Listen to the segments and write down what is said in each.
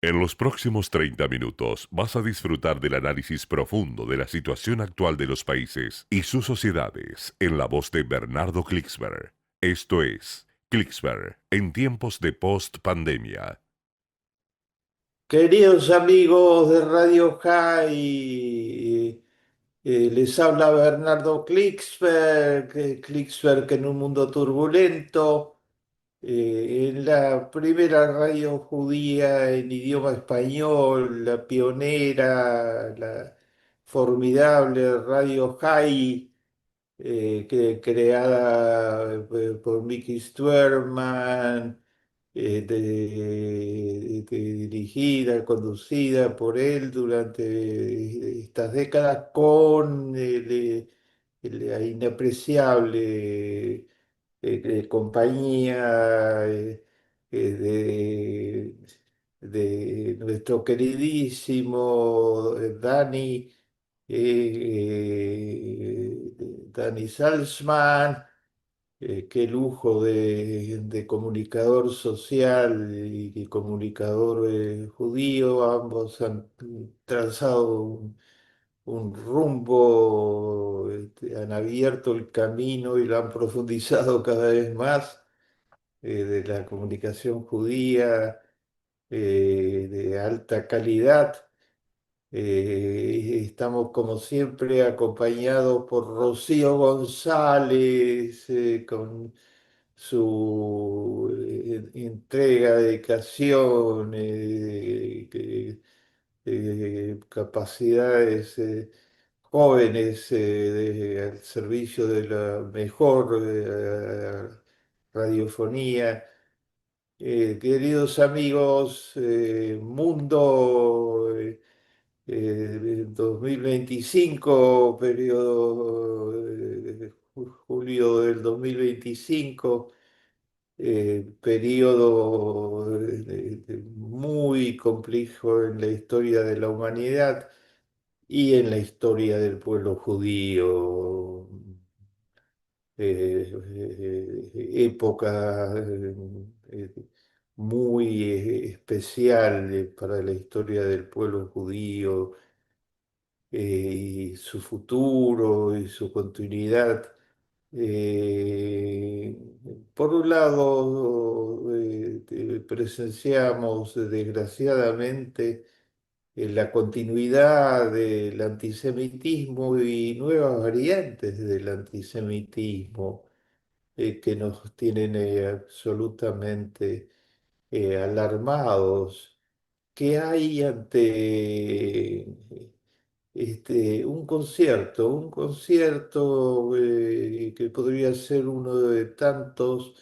En los próximos 30 minutos vas a disfrutar del análisis profundo de la situación actual de los países y sus sociedades en la voz de Bernardo Klicksberg. Esto es Klicksberg en tiempos de post-pandemia. Queridos amigos de Radio High, les habla Bernardo Klicksberg en un mundo turbulento, en la primera radio judía en idioma español, la pionera, la formidable Radio High, creada por Mickey Stuerman, dirigida, conducida por él durante estas décadas con la inapreciable compañía de nuestro queridísimo Dani Salzman. Qué lujo de comunicador social y comunicador judío. Ambos han trazado un rumbo, han abierto el camino y lo han profundizado cada vez más, de la comunicación judía, de alta calidad. Estamos como siempre acompañados por Rocío González, con su entrega, dedicación, capacidades jóvenes, al servicio de la mejor radiofonía. Queridos amigos, mundo 2025, periodo julio del 2025, periodo muy complejo en la historia de la humanidad y en la historia del pueblo judío. Época eh, muy especial para la historia del pueblo judío, y su futuro y su continuidad. Eh, por un lado, presenciamos desgraciadamente la continuidad del antisemitismo y nuevas variantes del antisemitismo, que nos tienen absolutamente alarmados. ¿Qué hay ante un concierto que podría ser uno de tantos,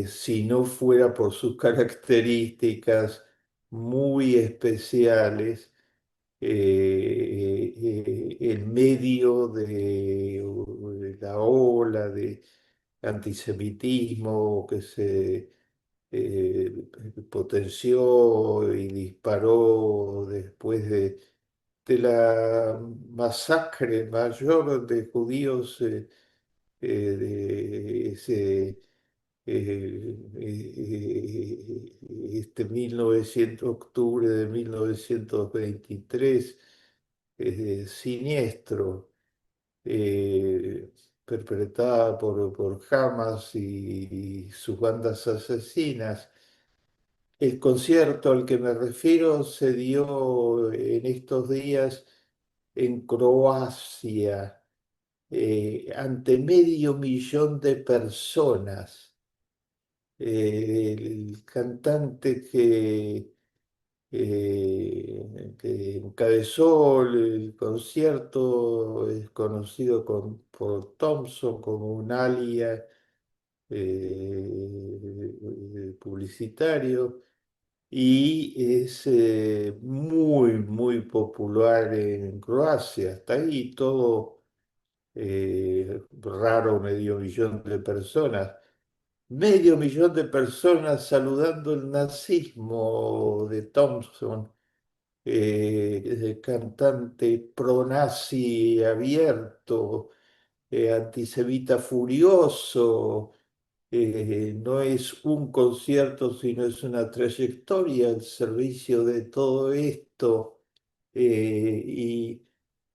si no fuera por sus características muy especiales, en medio de la ola de antisemitismo que se eh, potenció y disparó después de la masacre mayor de judíos, de ese, este 1900, octubre de 1923, siniestro, perpetrada por Hamas y sus bandas asesinas. El concierto al que me refiero se dio en estos días en Croacia, ante 500.000 de personas. El cantante que encabezó el concierto es conocido por Thompson como un alias publicitario, y es muy popular en Croacia. Hasta ahí todo raro, 500.000 de personas. 500.000 de personas saludando el nazismo de Thompson, de cantante pronazi abierto, antisemita furioso, No es un concierto, sino es una trayectoria al servicio de todo esto, y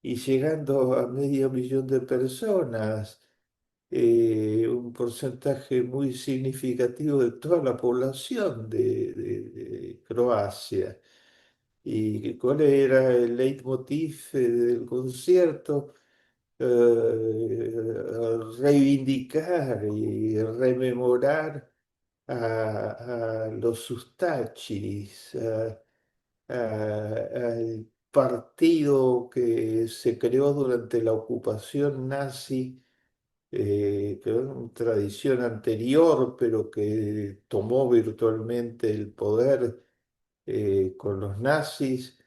llegando a medio millón de personas, un porcentaje muy significativo de toda la población de Croacia. ¿Y cuál era el leitmotiv del concierto? Reivindicar y rememorar a los Ustachis, al partido que se creó durante la ocupación nazi, que era una tradición anterior, pero que tomó virtualmente el poder con los nazis,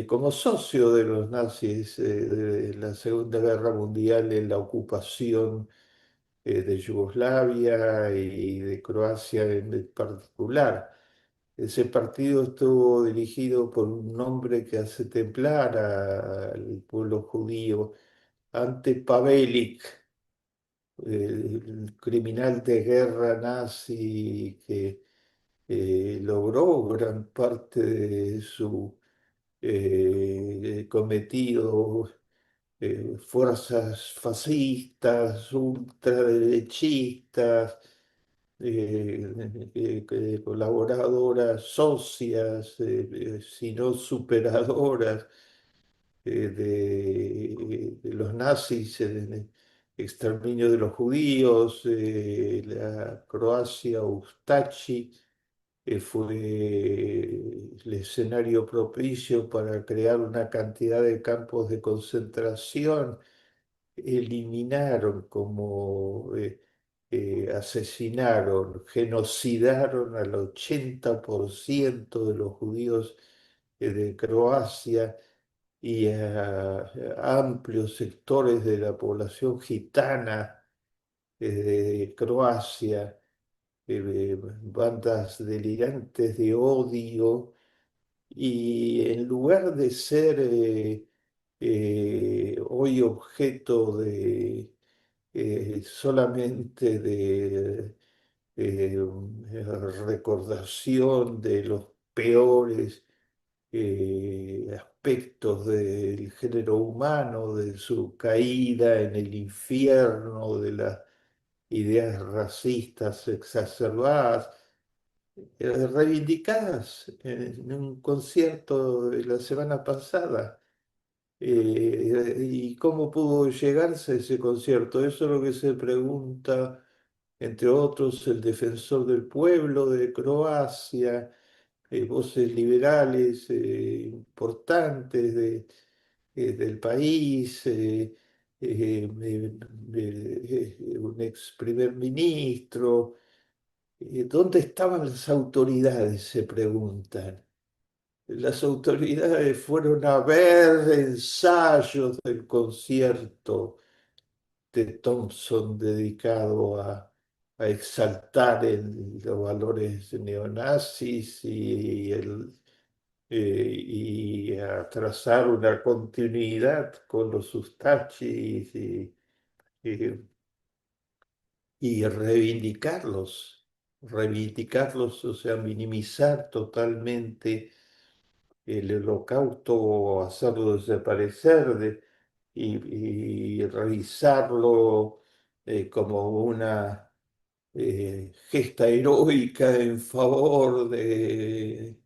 como socio de los nazis de la Segunda Guerra Mundial en la ocupación de Yugoslavia y de Croacia en particular. Ese partido estuvo dirigido por un hombre que hace templar al pueblo judío, Ante Pavelic, el criminal de guerra nazi que logró gran parte de su cometido, fuerzas fascistas, ultraderechistas, colaboradoras, socias, si no superadoras de los nazis, en el exterminio de los judíos, la Croacia Ustachi fue el escenario propicio para crear una cantidad de campos de concentración. Eliminaron, asesinaron, genocidaron al 80% de los judíos de Croacia y a amplios sectores de la población gitana de Croacia, bandas delirantes de odio, y en lugar de ser hoy objeto de solamente de recordación de los peores aspectos del género humano, de su caída en el infierno, de las ideas racistas exacerbadas, reivindicadas en un concierto de la semana pasada. ¿Y cómo pudo llegarse a ese concierto? Eso es lo que se pregunta, entre otros, el defensor del pueblo de Croacia, voces liberales importantes del país, un ex primer ministro. ¿Dónde estaban las autoridades? Se preguntan. Las autoridades fueron a ver ensayos del concierto de Thompson dedicado a exaltar los valores neonazis y a trazar una continuidad con los Ustachis y- y reivindicarlos, o sea, minimizar totalmente el holocausto, hacerlo desaparecer y realizarlo como una gesta heroica en favor de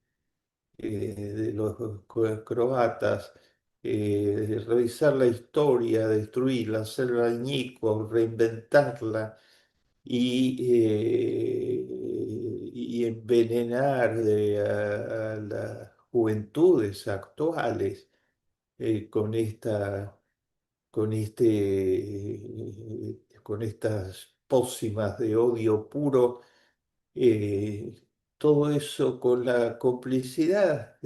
los croatas, revisar la historia, destruirla, hacerla añicos, reinventarla y envenenar a las juventudes actuales con con estas pócimas de odio puro, eh, todo eso con la complicidad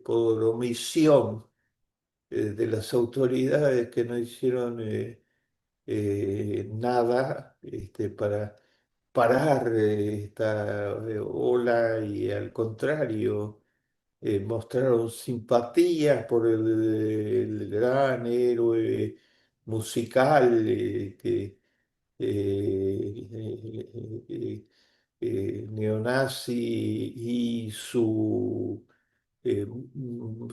por omisión de las autoridades que no hicieron nada para parar esta ola y al contrario mostraron simpatía por el gran héroe musical neonazi y su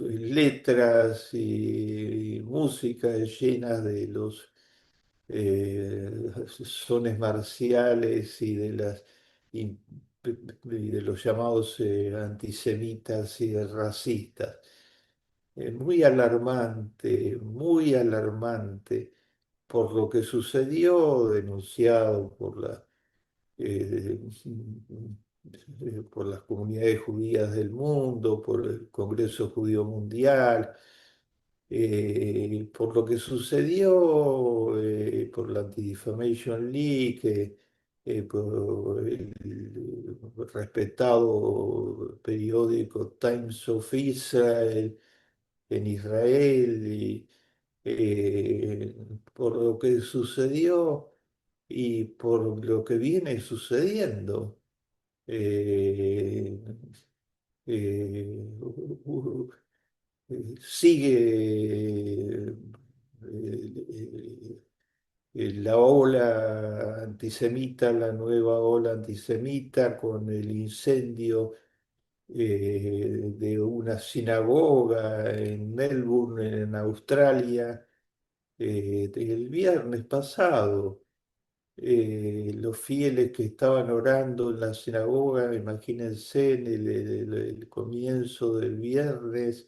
letras y música llenas de los sones marciales y y, y de los llamados antisemitas y racistas. Muy alarmante por lo que sucedió, denunciado eh, por las comunidades judías del mundo, por el Congreso Judío Mundial, por lo que sucedió, por la Anti-Defamation League, por el respetado periódico Times of Israel en Israel, y eh, por lo que sucedió y por lo que viene sucediendo. Eh, uh, Sigue la ola antisemita, la nueva ola antisemita con el incendio de una sinagoga en Melbourne, en Australia, el viernes pasado. Los fieles que estaban orando en la sinagoga, imagínense en el comienzo del viernes,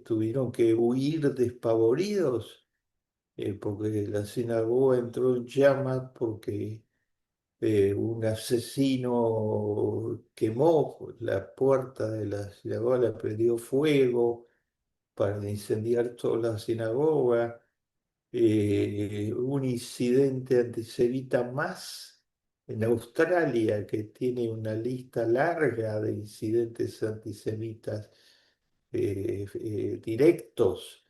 tuvieron que huir despavoridos porque la sinagoga entró en llamas porque un asesino quemó la puerta de la sinagoga, la prendió fuego para incendiar toda la sinagoga. Un incidente antisemita más en Australia, que tiene una lista larga de incidentes antisemitas directos,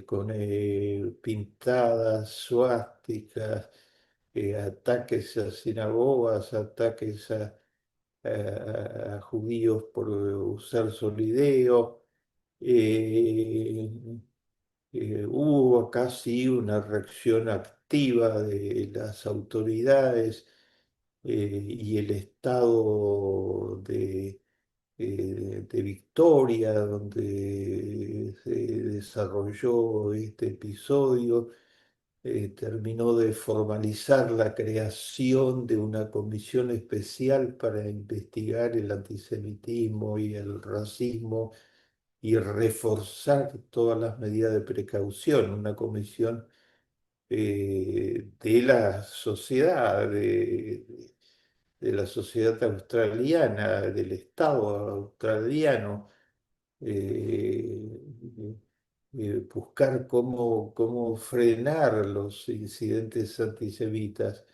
con pintadas, suásticas, ataques a sinagogas, ataques a judíos por usar solideo. eh, Hubo casi una reacción activa de las autoridades y el estado de Victoria, donde se desarrolló este episodio, terminó de formalizar la creación de una comisión especial para investigar el antisemitismo y el racismo y reforzar todas las medidas de precaución, una comisión de la sociedad, de la sociedad australiana, del Estado australiano, eh, buscar cómo frenar los incidentes antisemitas.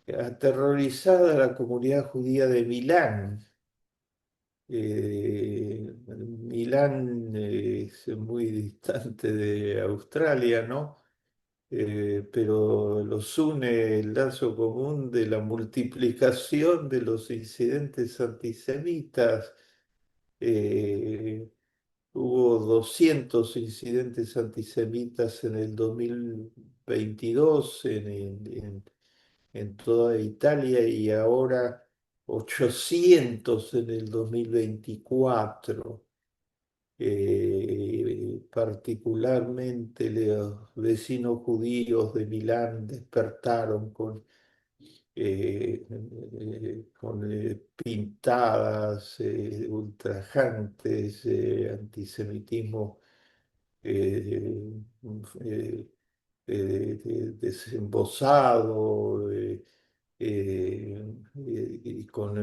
Aterrorizada la comunidad judía de Milán. Milán es muy distante de Australia, ¿no? Pero los une el lazo común de la multiplicación de los incidentes antisemitas. Eh, Hubo 200 incidentes antisemitas en el 2022 en toda Italia, y ahora 800 en el 2024. Particularmente los vecinos judíos de Milán despertaron con pintadas ultrajantes, antisemitismo eh, eh, desembosado, y con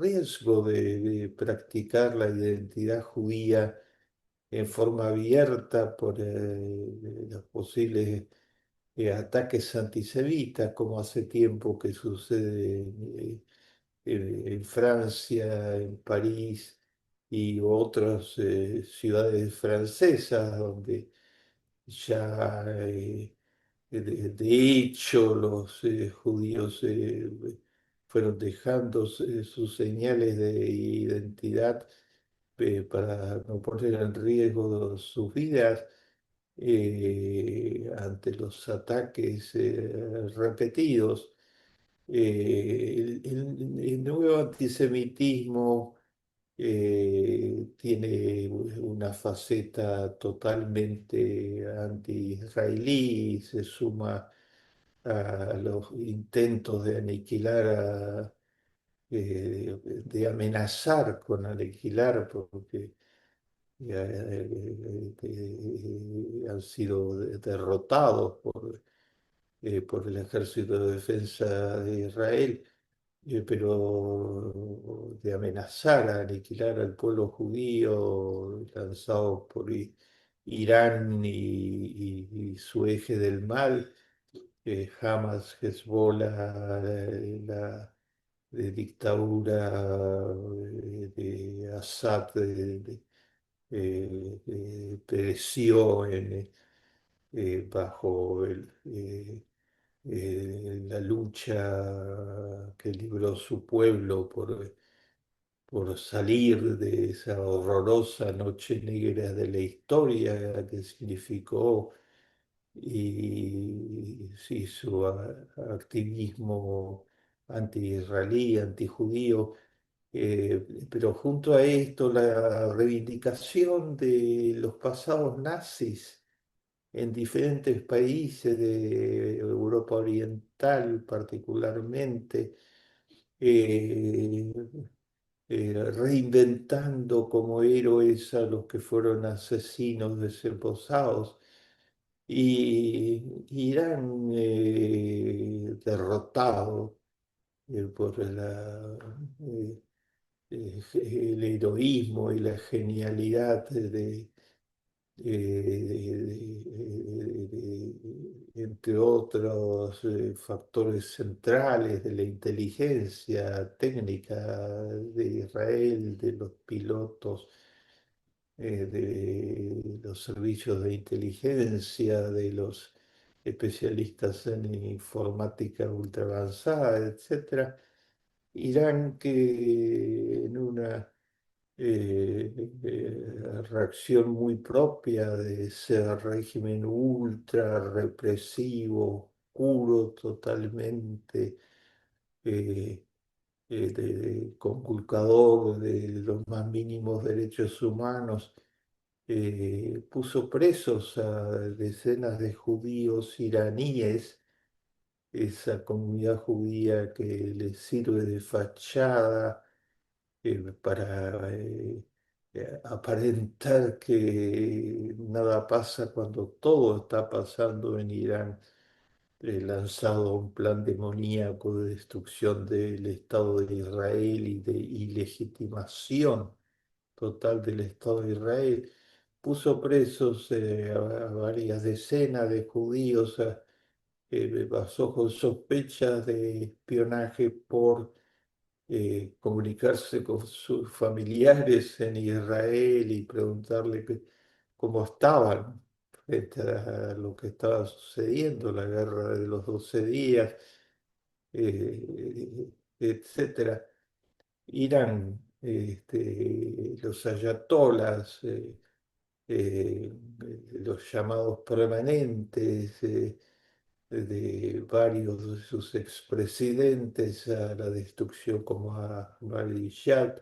riesgo de practicar la identidad judía en forma abierta por los posibles ataques antisemitas, como hace tiempo que sucede en Francia, en París y otras ciudades francesas, donde ya de hecho los judíos fueron dejando sus señales de identidad para no poner en riesgo sus vidas. ante los ataques repetidos. El nuevo antisemitismo tiene una faceta totalmente anti-israelí, se suma a los intentos de aniquilar, de amenazar con aniquilar, porque han sido derrotados por el Ejército de Defensa de Israel, pero de amenazar a aniquilar al pueblo judío lanzado por Irán y su eje del mal, Hamas, Hezbollah, la dictadura de Assad, pereció bajo la lucha que libró su pueblo por salir de esa horrorosa noche negra de la historia que significó y sí, su activismo anti-israelí, anti-judío. Pero junto a esto, la reivindicación de los pasados nazis en diferentes países de Europa Oriental particularmente, eh, reinventando como héroes a los que fueron asesinos desemposados y Irán derrotado por el heroísmo y la genialidad entre otros factores centrales de la inteligencia técnica de Israel, de los pilotos, de los servicios de inteligencia, de los especialistas en informática ultra avanzada, etcétera. Irán que en una reacción muy propia de ese régimen ultra represivo, oscuro totalmente, eh, conculcador de los más mínimos derechos humanos, puso presos a decenas de judíos iraníes, esa comunidad judía que les sirve de fachada para aparentar que nada pasa cuando todo está pasando en Irán, lanzado un plan demoníaco de destrucción del Estado de Israel y de ilegitimación total del Estado de Israel. Puso presos a varias decenas de judíos, bajo sospechas de espionaje por comunicarse con sus familiares en Israel y preguntarle cómo estaban frente a lo que estaba sucediendo, la guerra de los 12 días, etcétera. Irán, los ayatolas, los llamados permanentes, de varios de sus expresidentes a la destrucción, como a Ahmadinejad,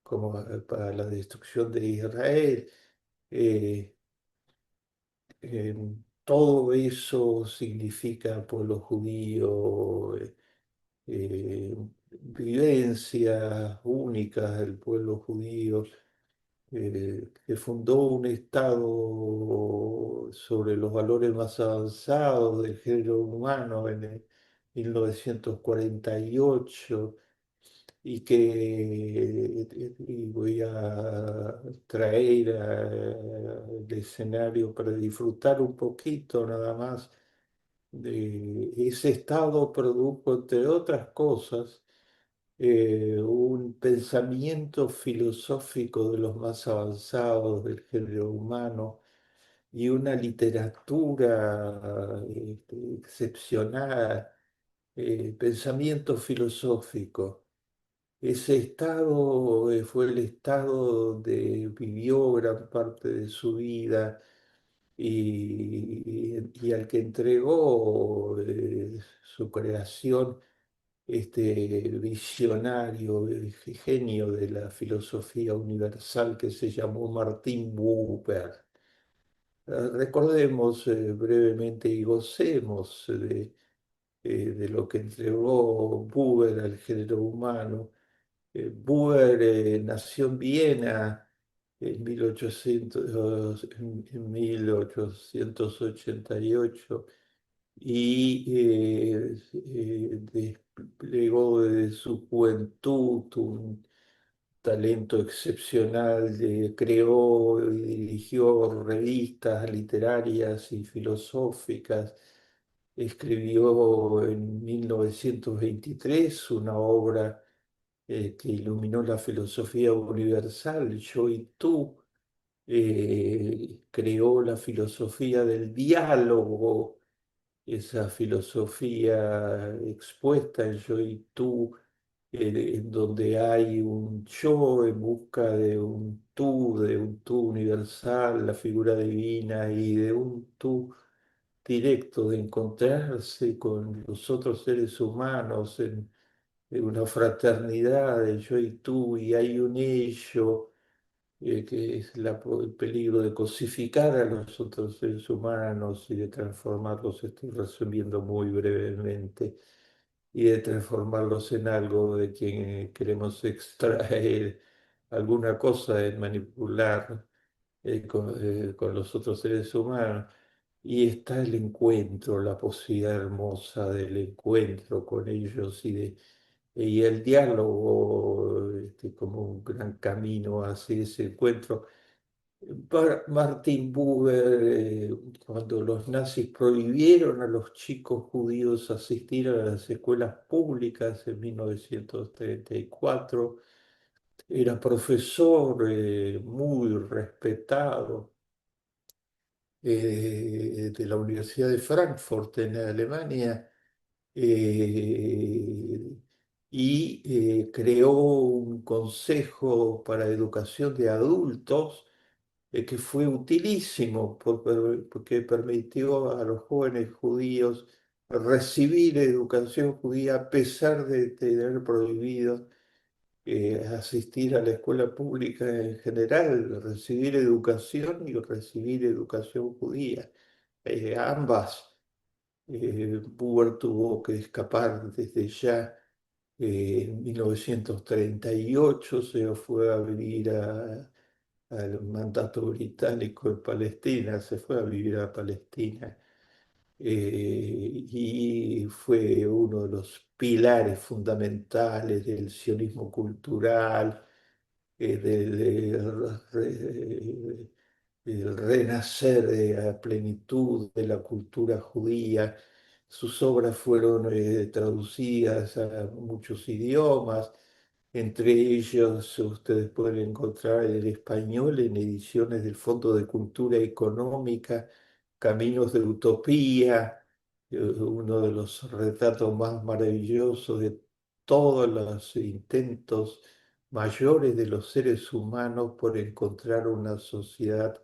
como para la destrucción de Israel. Eh, Todo eso significa pueblo judío, vivencias únicas del pueblo judío, que fundó un Estado sobre los valores más avanzados del género humano en el 1948 y y voy a traer el escenario para disfrutar un poquito nada más de ese Estado produjo, entre otras cosas, un pensamiento filosófico de los más avanzados del género humano y una literatura excepcional, pensamiento filosófico. Ese estado fue el estado donde vivió gran parte de su vida y al que entregó su creación este visionario, genio de la filosofía universal que se llamó Martin Buber. Recordemos brevemente y gocemos de lo que entregó Buber al género humano. Buber nació en Viena en 1800, en 1888 y desplegó desde su juventud un talento excepcional, creó y dirigió revistas literarias y filosóficas. Escribió en 1923 una obra que iluminó la filosofía universal, Yo y tú. Creó la filosofía del diálogo, esa filosofía expuesta en Yo y tú, en donde hay un yo en busca de un tú universal, la figura divina, y de un tú directo, de encontrarse con los otros seres humanos en una fraternidad de yo y tú, y hay un ello que es el peligro de cosificar a los otros seres humanos y de transformarlos, estoy resumiendo muy brevemente, y de transformarlos en algo de quien queremos extraer alguna cosa, de manipular con los otros seres humanos. Y está el encuentro, la posibilidad hermosa del encuentro con ellos y el diálogo como un gran camino hacia ese encuentro. Martin Buber, cuando los nazis prohibieron a los chicos judíos asistir a las escuelas públicas en 1934, era profesor muy respetado de la Universidad de Frankfurt en Alemania, eh, y creó un consejo para educación de adultos que fue utilísimo porque permitió a los jóvenes judíos recibir educación judía a pesar de tener prohibido asistir a la escuela pública en general, recibir educación y recibir educación judía. Ambas. Buber tuvo que escapar desde ya. En 1938 se fue a vivir al mandato británico en Palestina, se fue a vivir a Palestina y fue uno de los pilares fundamentales del sionismo cultural, del renacer a plenitud de la cultura judía. Sus obras fueron traducidas a muchos idiomas, entre ellos ustedes pueden encontrar el español en ediciones del Fondo de Cultura Económica, Caminos de Utopía, uno de los retratos más maravillosos de todos los intentos mayores de los seres humanos por encontrar una sociedad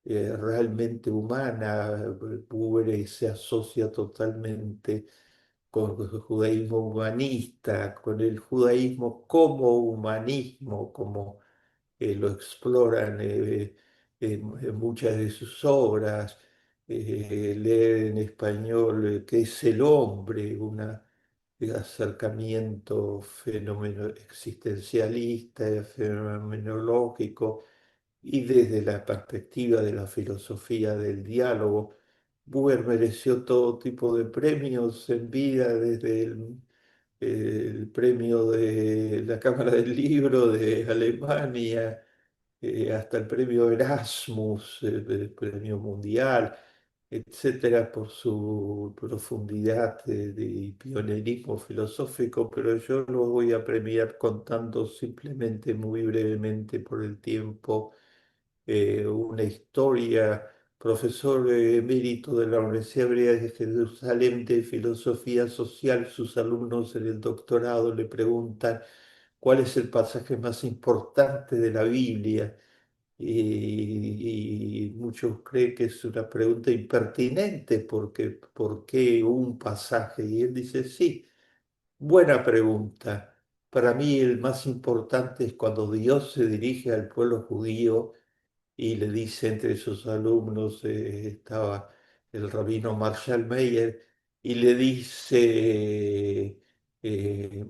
realmente humana. Buber se asocia totalmente con el judaísmo humanista, con el judaísmo como humanismo, como lo exploran en muchas de sus obras. Leer en español qué es el hombre, un acercamiento existencialista, fenomenológico, y desde la perspectiva de la filosofía del diálogo. Buber mereció todo tipo de premios en vida, desde el premio de la Cámara del Libro de Alemania, hasta el premio Erasmus, el premio mundial, etcétera, por su profundidad y pionerismo filosófico, pero yo lo voy a premiar contando simplemente, muy brevemente por el tiempo, una historia. Profesor emérito de la Universidad Hebrea de Jerusalén de Filosofía Social, sus alumnos en el doctorado le preguntan cuál es el pasaje más importante de la Biblia. y muchos creen que es una pregunta impertinente porque ¿por qué un pasaje? Y él dice, sí, buena pregunta. Para mí el más importante es cuando Dios se dirige al pueblo judío y le dice entre sus alumnos, estaba el rabino Marshall Mayer, y le dice,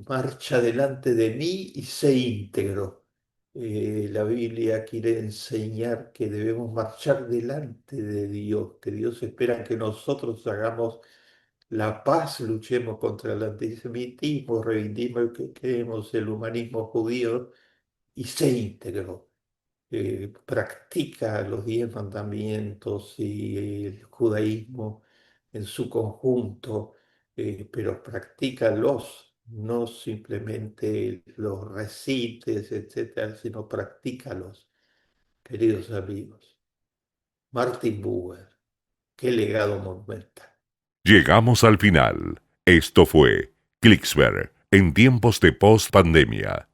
marcha delante de mí y sé íntegro. La Biblia quiere enseñar que debemos marchar delante de Dios, que Dios espera que nosotros hagamos la paz, luchemos contra el antisemitismo, reivindiquemos el que queremos, el humanismo judío y sé íntegro. Practica los 10 mandamientos y el judaísmo en su conjunto, pero practícalos, no simplemente los recites, etcétera, sino practícalos, queridos amigos. Martin Buber, qué legado monumental. Llegamos al final. Esto fue Clicksberg en tiempos de post pandemia.